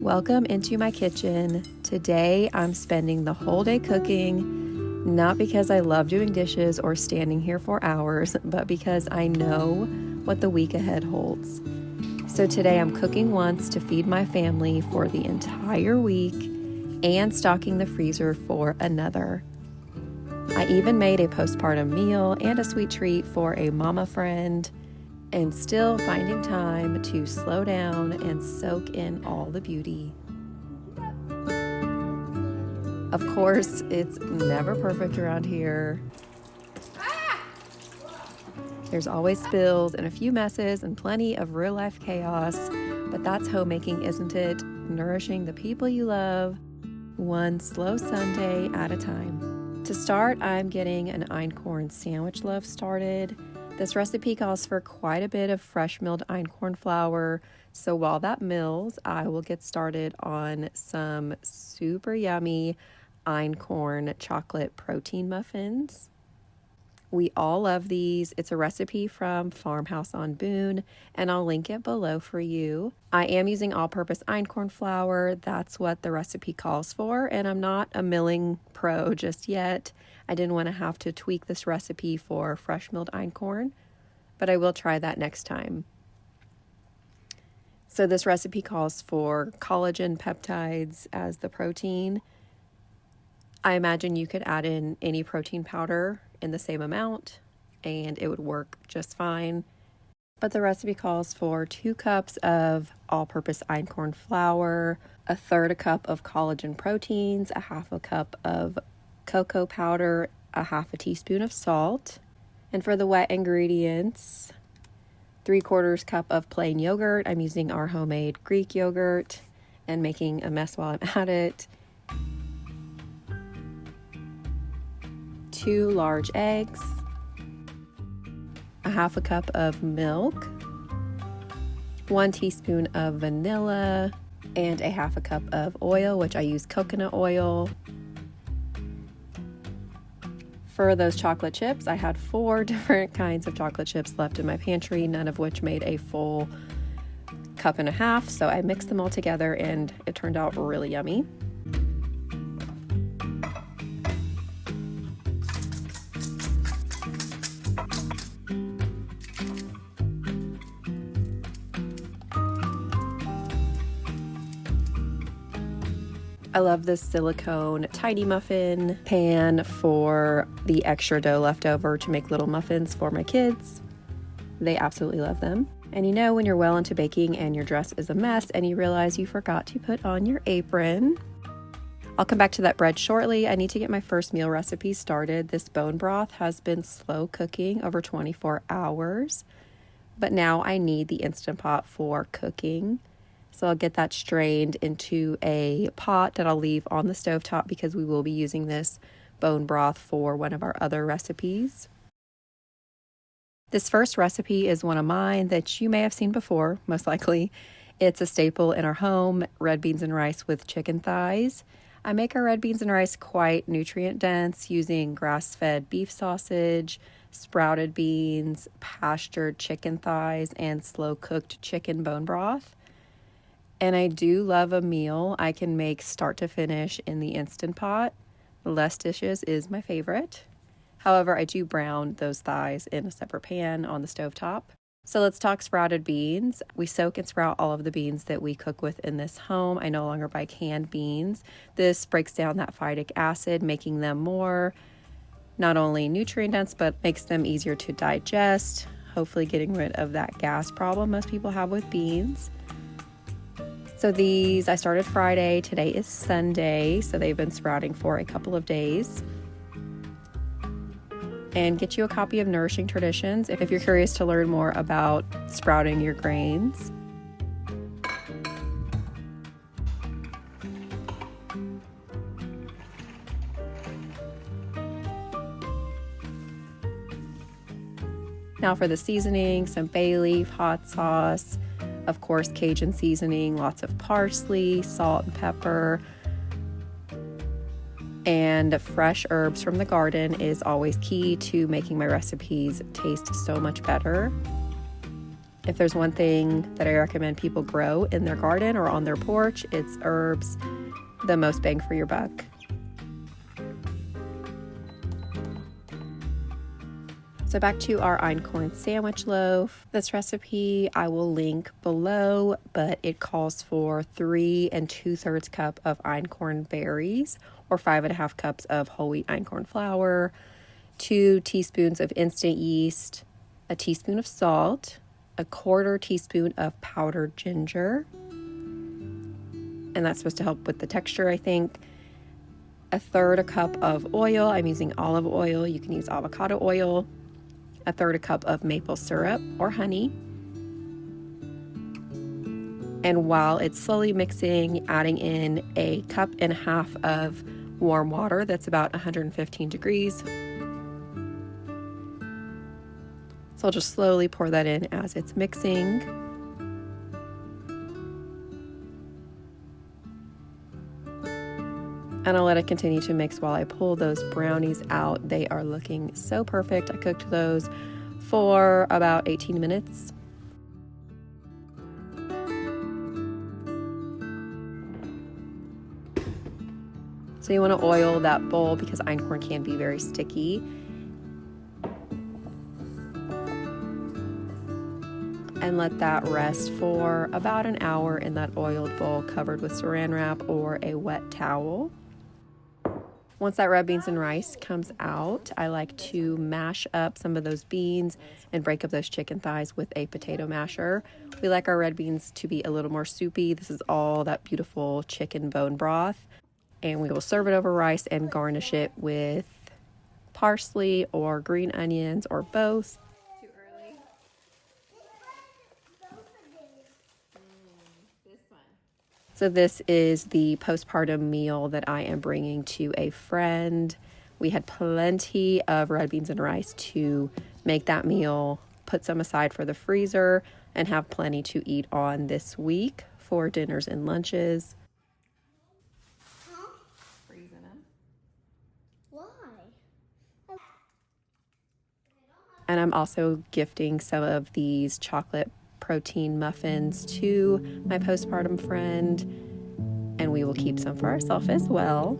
Welcome into my kitchen. Today I'm spending the whole day cooking, not because I love doing dishes or standing here for hours, but because I know what the week ahead holds. So today I'm cooking once to feed my family for the entire week and stocking the freezer for another. I even made a postpartum meal and a sweet treat for a mama friend, and still finding time to slow down and soak in all the beauty. Of course, it's never perfect around here. There's always spills and a few messes and plenty of real life chaos, but that's homemaking, isn't it? Nourishing the people you love, one slow Sunday at a time. To start, I'm getting an einkorn sandwich loaf started. This recipe calls for quite a bit of fresh milled einkorn flour, so while that mills, I will get started on some super yummy einkorn chocolate protein muffins. We all love these. It's a recipe from Farmhouse on Boone, and I'll link it below for you. I am using all-purpose einkorn flour. That's what the recipe calls for, and I'm not a milling pro just yet. I didn't want to have to tweak this recipe for fresh milled einkorn, but I will try that next time. So this recipe calls for collagen peptides as the protein. I imagine you could add in any protein powder in the same amount and it would work just fine. But the recipe calls for 2 cups of all-purpose einkorn flour, 1/3 cup of collagen proteins, 1/2 cup of cocoa powder, 1/2 teaspoon of salt. And for the wet ingredients, 3/4 cup of plain yogurt. I'm using our homemade Greek yogurt and making a mess while I'm at it. 2 large eggs, 1/2 cup of milk, 1 teaspoon of vanilla, and 1/2 cup of oil, which I use coconut oil. For those chocolate chips, I had 4 different kinds of chocolate chips left in my pantry, none of which made a full 1.5 cups, so I mixed them all together and it turned out really yummy. I love this silicone tiny muffin pan for the extra dough left over to make little muffins for my kids. They absolutely love them. And you know when you're well into baking and your dress is a mess and you realize you forgot to put on your apron. I'll come back to that bread shortly. I need to get my first meal recipe started. This bone broth has been slow cooking over 24 hours, but now I need the Instant Pot for cooking. So I'll get that strained into a pot that I'll leave on the stovetop because we will be using this bone broth for one of our other recipes. This first recipe is one of mine that you may have seen before, most likely. It's a staple in our home, red beans and rice with chicken thighs. I make our red beans and rice quite nutrient dense using grass-fed beef sausage, sprouted beans, pastured chicken thighs, and slow-cooked chicken bone broth. And I do love a meal I can make start to finish in the Instant Pot. Less dishes is my favorite. However, I do brown those thighs in a separate pan on the stovetop. So let's talk sprouted beans. We soak and sprout all of the beans that we cook with in this home. I no longer buy canned beans. This breaks down that phytic acid, making them more not only nutrient dense, but makes them easier to digest, hopefully getting rid of that gas problem most people have with beans. So these, I started Friday, today is Sunday, so they've been sprouting for a couple of days. And get you a copy of Nourishing Traditions if you're curious to learn more about sprouting your grains. Now for the seasoning, some bay leaf, hot sauce, of course Cajun seasoning, lots of parsley, salt and pepper, and fresh herbs from the garden is always key to making my recipes taste so much better. If there's one thing that I recommend people grow in their garden or on their porch, it's herbs, the most bang for your buck. So back to our einkorn sandwich loaf. This recipe I will link below, but it calls for 3 2/3 cup of einkorn berries or 5.5 cups of whole wheat einkorn flour, 2 teaspoons of instant yeast, a teaspoon of salt, a 1/4 teaspoon of powdered ginger, and that's supposed to help with the texture, I think. 1/3 cup of oil. I'm using olive oil. You can use avocado oil. 1/3 cup of maple syrup or honey. And while it's slowly mixing, adding in 1.5 cups of warm water that's about 115 degrees. So I'll just slowly pour that in as it's mixing. And I'll let it continue to mix while I pull those brownies out. They are looking so perfect. I cooked those for about 18 minutes. So you want to oil that bowl because einkorn can be very sticky. And let that rest for about an hour in that oiled bowl covered with saran wrap or a wet towel. Once that red beans and rice comes out, I like to mash up some of those beans and break up those chicken thighs with a potato masher. We like our red beans to be a little more soupy. This is all that beautiful chicken bone broth. And we will serve it over rice and garnish it with parsley or green onions or both. Too early. This one. So this is the postpartum meal that I am bringing to a friend. We had plenty of red beans and rice to make that meal, put some aside for the freezer, and have plenty to eat on this week for dinners and lunches. Freezing them. Why? And I'm also gifting some of these chocolate protein muffins to my postpartum friend, and we will keep some for ourselves as well.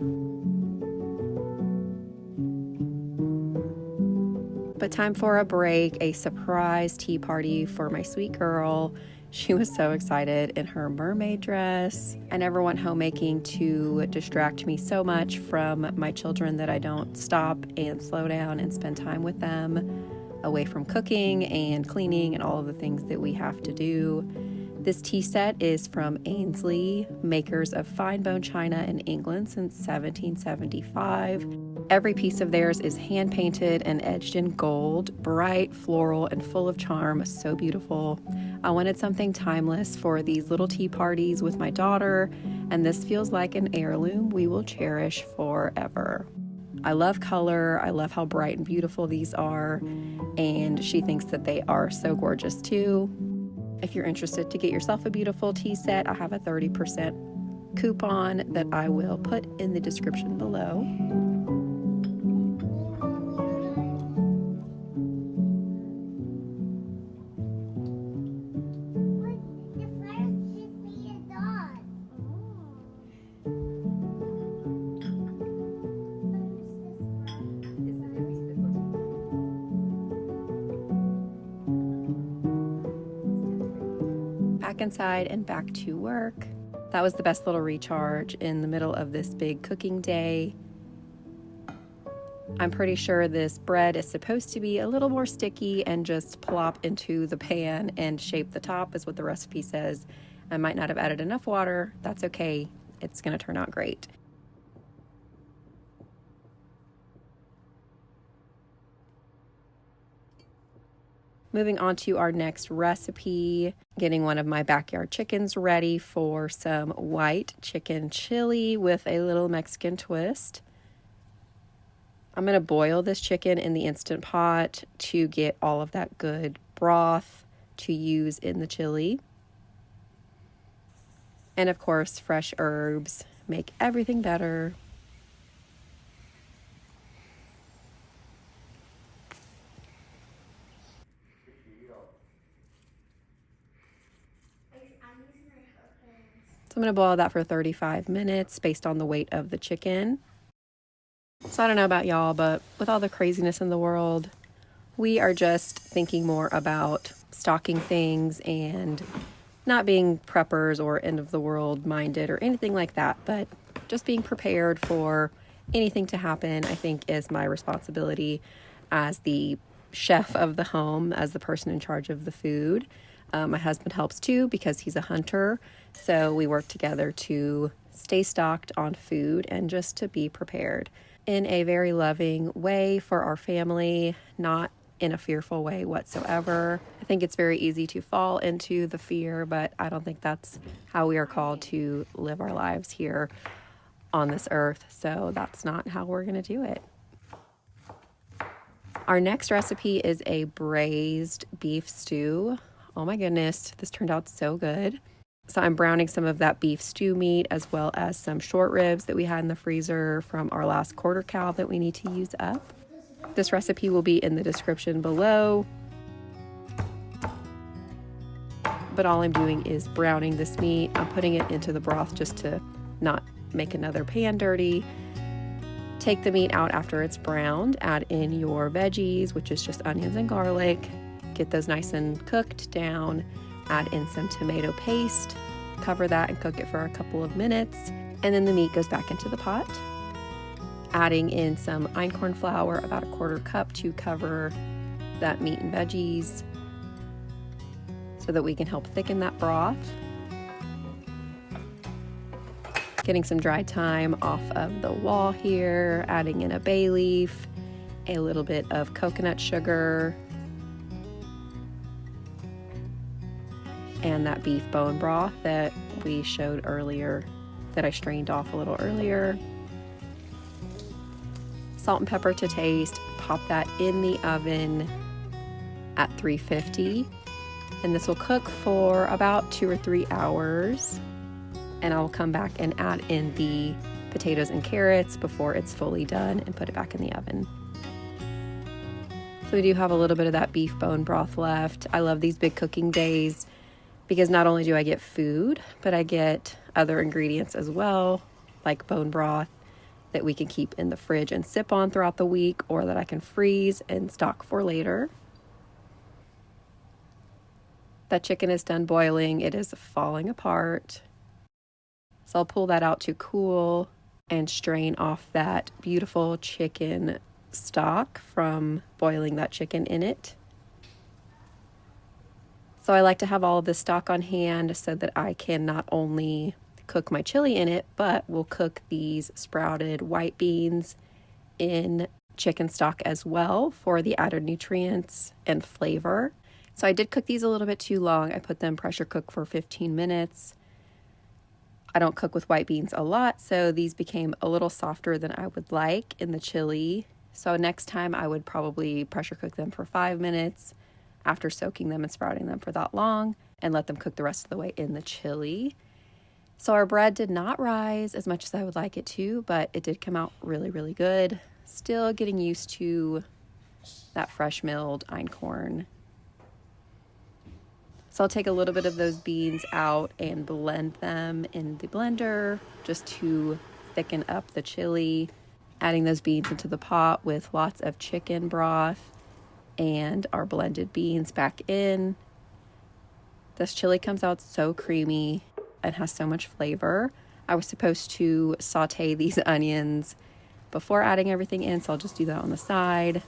But time for a break, a surprise tea party for my sweet girl. She was so excited in her mermaid dress. I never want homemaking to distract me so much from my children that I don't stop and slow down and spend time with them, away from cooking and cleaning and all of the things that we have to do. This tea set is from Ainsley, makers of fine bone china in England since 1775. Every piece of theirs is hand painted and edged in gold, bright, floral, and full of charm. So beautiful. I wanted something timeless for these little tea parties with my daughter, and this feels like an heirloom we will cherish forever. I love color. I love how bright and beautiful these are, and she thinks that they are so gorgeous too. If you're interested to get yourself a beautiful tea set, I have a 30% coupon that I will put in the description below. Back inside and back to work. That was the best little recharge in the middle of this big cooking day. I'm pretty sure this bread is supposed to be a little more sticky and just plop into the pan and shape the top, is what the recipe says. I might not have added enough water. That's okay. It's going to turn out great. Moving on to our next recipe, getting one of my backyard chickens ready for some white chicken chili with a little Mexican twist. I'm going to boil this chicken in the Instant Pot to get all of that good broth to use in the chili. And of course, fresh herbs make everything better. I'm going to boil that for 35 minutes based on the weight of the chicken. So I don't know about y'all, but with all the craziness in the world, we are just thinking more about stocking things and not being preppers or end of the world minded or anything like that, but just being prepared for anything to happen, I think, is my responsibility as the chef of the home, as the person in charge of the food. My husband helps too because he's a hunter, so we work together to stay stocked on food and just to be prepared in a very loving way for our family, not in a fearful way whatsoever. I think it's very easy to fall into the fear, but I don't think that's how we are called to live our lives here on this earth, so that's not how we're going to do it. Our next recipe is a braised beef stew. Oh my goodness, this turned out so good. So I'm browning some of that beef stew meat as well as some short ribs that we had in the freezer from our last quarter cow that we need to use up. This recipe will be in the description below. But all I'm doing is browning this meat. I'm putting it into the broth just to not make another pan dirty. Take the meat out after it's browned. Add in your veggies, which is just onions and garlic. Get those nice and cooked down. Add in some tomato paste. Cover that and cook it for a couple of minutes. And then the meat goes back into the pot. Adding in some einkorn flour, about a quarter cup, to cover that meat and veggies so that we can help thicken that broth. Getting some dry thyme off of the wall here, adding in a bay leaf, a little bit of coconut sugar, and that beef bone broth that we showed earlier, that I strained off a little earlier. Salt and pepper to taste. Pop that in the oven at 350, and this will cook for about 2 or 3 hours. And I'll come back and add in the potatoes and carrots before it's fully done and put it back in the oven. So we do have a little bit of that beef bone broth left. I love these big cooking days because not only do I get food, but I get other ingredients as well, like bone broth that we can keep in the fridge and sip on throughout the week, or that I can freeze and stock for later. That chicken is done boiling. It is falling apart. So I'll pull that out to cool and strain off that beautiful chicken stock from boiling that chicken in it. So I like to have all of this stock on hand so that I can not only cook my chili in it, but we'll cook these sprouted white beans in chicken stock as well for the added nutrients and flavor. So I did cook these a little bit too long. I put them pressure cook for 15 minutes. I don't cook with white beans a lot, so these became a little softer than I would like in the chili. So next time I would probably pressure cook them for 5 minutes after soaking them and sprouting them for that long, and let them cook the rest of the way in the chili. So our bread did not rise as much as I would like it to, but it did come out really, really good. Still getting used to that fresh milled einkorn. So I'll take a little bit of those beans out and blend them in the blender just to thicken up the chili. Adding those beans into the pot with lots of chicken broth and our blended beans back in. This chili comes out so creamy and has so much flavor. I was supposed to saute these onions before adding everything in, so I'll just do that on the side.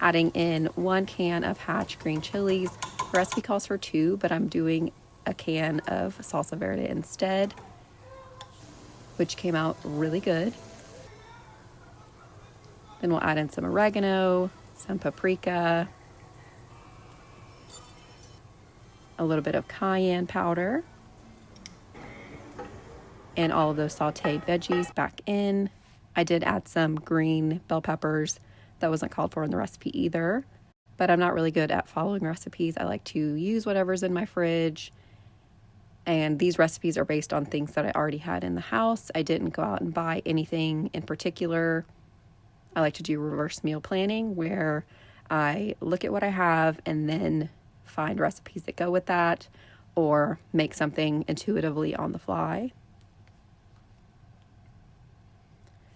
Adding in 1 can of Hatch green chilies. The recipe calls for 2, but I'm doing a can of salsa verde instead, which came out really good. Then we'll add in some oregano, some paprika, a little bit of cayenne powder, and all of those sauteed veggies back in. I did add some green bell peppers. That wasn't called for in the recipe either, but I'm not really good at following recipes. I like to use whatever's in my fridge, and these recipes are based on things that I already had in the house. I didn't go out and buy anything in particular. I like to do reverse meal planning, where I look at what I have and then find recipes that go with that, or make something intuitively on the fly.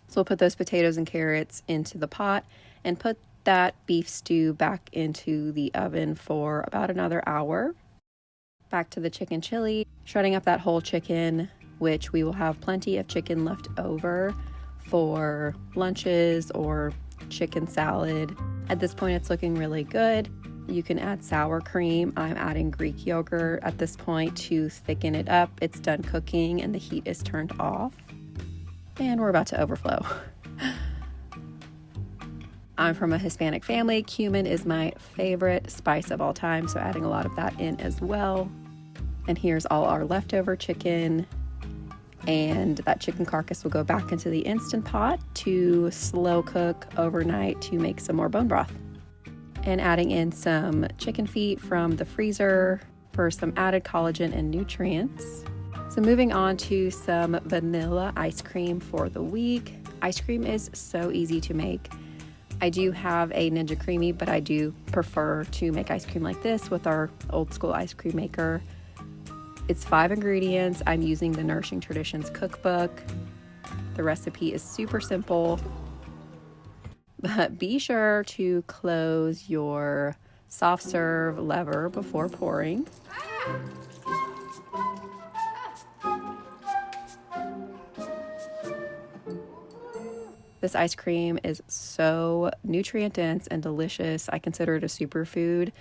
So we'll put those potatoes and carrots into the pot and put that beef stew back into the oven for about another hour. Back to the chicken chili, shredding up that whole chicken, which we will have plenty of chicken left over for lunches or chicken salad. At this point, it's looking really good. You can add sour cream. I'm adding Greek yogurt at this point to thicken it up. It's done cooking and the heat is turned off. And we're about to overflow. I'm from a Hispanic family. Cumin is my favorite spice of all time, so adding a lot of that in as well. And here's all our leftover chicken. And that chicken carcass will go back into the Instant Pot to slow cook overnight to make some more bone broth. And adding in some chicken feet from the freezer for some added collagen and nutrients. So moving on to some vanilla ice cream for the week. Ice cream is so easy to make. I do have a Ninja Creamy, but I do prefer to make ice cream like this with our old school ice cream maker. It's 5 ingredients. I'm using the Nourishing Traditions cookbook. The recipe is super simple, but be sure to close your soft serve lever before pouring. This ice cream is so nutrient dense and delicious. I consider it a superfood.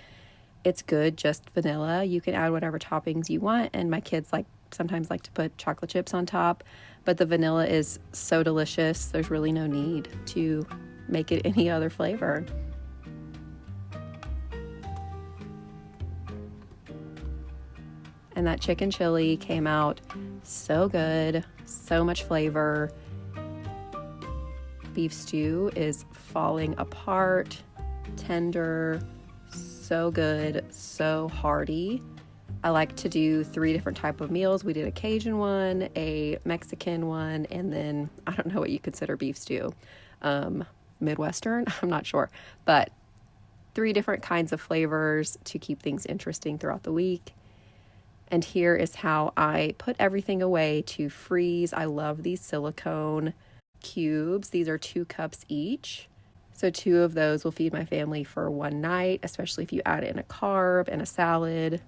It's good, just vanilla. You can add whatever toppings you want, and my kids sometimes like to put chocolate chips on top, but the vanilla is so delicious. There's really no need to make it any other flavor. And that chicken chili came out so good, so much flavor. Beef stew is falling apart, tender, so good, so hearty. I like to do 3 different type of meals. We did a Cajun one, a Mexican one, and then I don't know what you consider beef stew. Midwestern? I'm not sure. But 3 different kinds of flavors to keep things interesting throughout the week. And here is how I put everything away to freeze. I love these silicone cubes. These are 2 cups each. So 2 of those will feed my family for one night, especially if you add in a carb and a salad.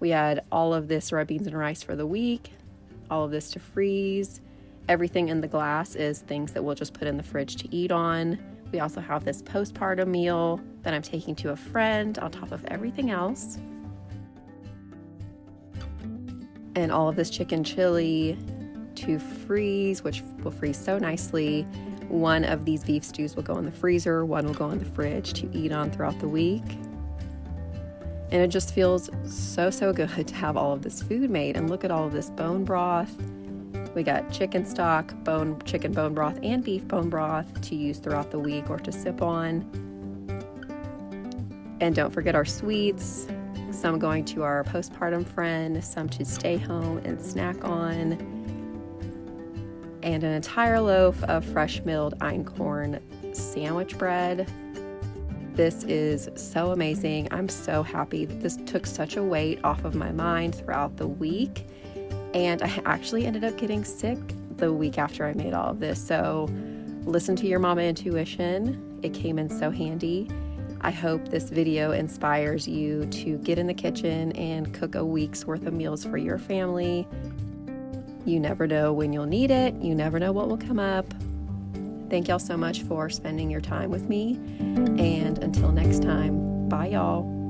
We add all of this red beans and rice for the week, all of this to freeze. Everything in the glass is things that we'll just put in the fridge to eat on. We also have this postpartum meal that I'm taking to a friend on top of everything else. And all of this chicken chili to freeze, which will freeze so nicely. One of these beef stews will go in the freezer, one will go in the fridge to eat on throughout the week. And it just feels so good to have all of this food made. And look at all of this bone broth. We got chicken stock, chicken bone broth, and beef bone broth to use throughout the week or to sip on. And don't forget our sweets. Some going to our postpartum friend, some to stay home and snack on. And an entire loaf of fresh milled einkorn sandwich bread. This is so amazing. I'm so happy that this took such a weight off of my mind throughout the week. And I actually ended up getting sick the week after I made all of this. So listen to your mama intuition. It came in so handy. I hope this video inspires you to get in the kitchen and cook a week's worth of meals for your family. You never know when you'll need it. You never know what will come up. Thank y'all so much for spending your time with me. And until next time, bye y'all.